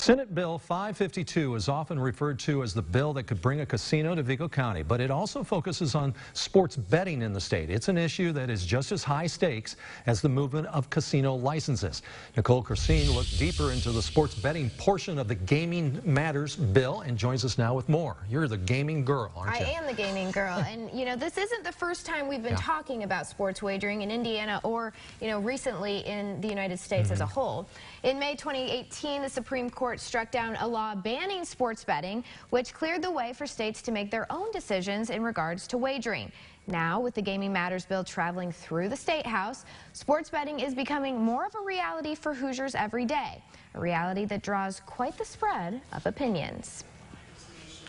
Senate Bill 552 is often referred to as the bill that could bring a casino to Vigo County, but it also focuses on sports betting in the state. It's an issue that is just as high stakes as the movement of casino licenses. Nicole Christine looked deeper into the sports betting portion of the Gaming Matters bill and joins us now with more. You're the gaming girl, aren't you? I am the gaming girl, and this isn't the first time we've been talking about sports wagering in Indiana or recently in the United States as a whole. In May 2018, the Supreme Court struck down a law banning sports betting, which cleared the way for states to make their own decisions in regards to wagering. Now, with the Gaming Matters bill traveling through the State House, sports betting is becoming more of a reality for Hoosiers every day, a reality that draws quite the spread of opinions.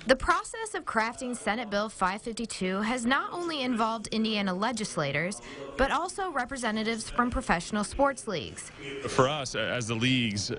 The process of crafting Senate Bill 552 has not only involved Indiana legislators, but also representatives from professional sports leagues. For us, as the leagues,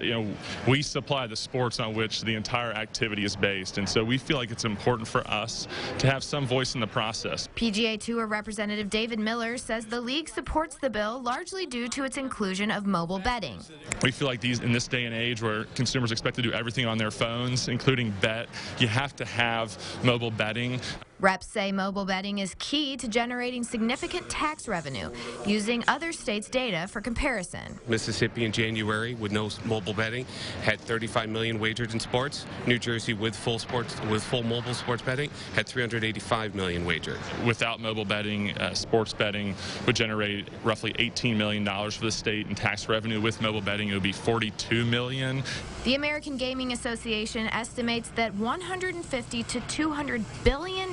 we supply the sports on which the entire activity is based, and so we feel like it's important for us to have some voice in the process. PGA Tour Representative David Miller says the league supports the bill largely due to its inclusion of mobile betting. We feel like in this day and age where consumers expect to do everything on their phones, including bet, you have to have mobile betting. Reps say mobile betting is key to generating significant tax revenue, using other states' data for comparison. Mississippi in January, with no mobile betting, had 35 million wagered in sports. New Jersey, with full mobile sports betting, had 385 million wagered. Without mobile betting, sports betting would generate roughly $18 million for the state in tax revenue. With mobile betting, it would be $42 million. The American Gaming Association estimates that $150 to $200 billion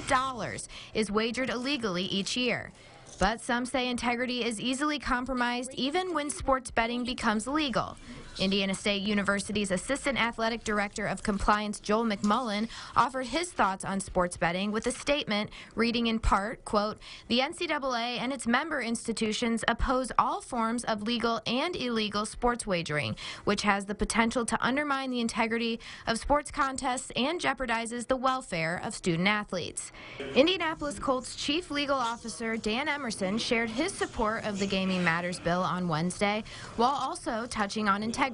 is wagered illegally each year. But some say integrity is easily compromised even when sports betting becomes legal. Indiana State University's Assistant Athletic Director of Compliance, Joel McMullen, offered his thoughts on sports betting with a statement reading in part, quote, "The NCAA and its member institutions oppose all forms of legal and illegal sports wagering, which has the potential to undermine the integrity of sports contests and jeopardizes the welfare of student athletes." Indianapolis Colts Chief Legal Officer Dan Emerson shared his support of the Gaming Matters bill on Wednesday, while also touching on integrity.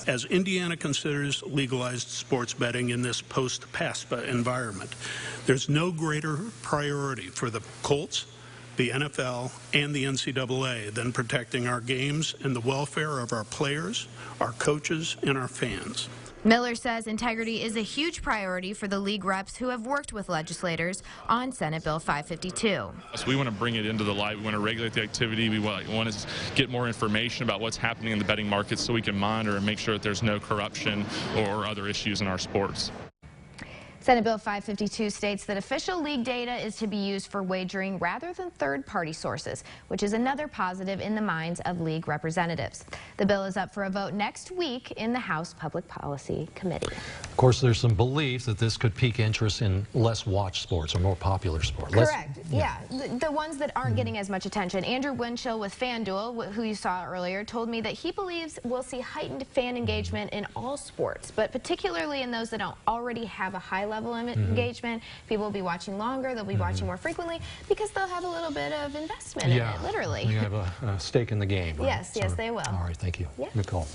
As Indiana considers legalized sports betting in this post-PASPA environment, there's no greater priority for the Colts, the NFL, and the NCAA than protecting our games and the welfare of our players, our coaches, and our fans. Miller says integrity is a huge priority for the league reps who have worked with legislators on Senate Bill 552. So we want to bring it into the light. We want to regulate the activity. We want to get more information about what's happening in the betting market so we can monitor and make sure that there's no corruption or other issues in our sports. Senate Bill 552 states that official league data is to be used for wagering rather than third-party sources, which is another positive in the minds of league representatives. The bill is up for a vote next week in the House Public Policy Committee. Of course, there's some belief that this could pique interest in less watched sports or more popular sports. Correct. Yeah. The ones that aren't getting as much attention. Andrew Winchell with FanDuel, who you saw earlier, told me that he believes we'll see heightened fan engagement in all sports, but particularly in those that don't already have a high level of engagement. People will be watching longer, they'll be watching more frequently because they'll have a little bit of investment in it, literally. You have a stake in the game, right? Yes, yes, they will. All right, thank you, Nicole.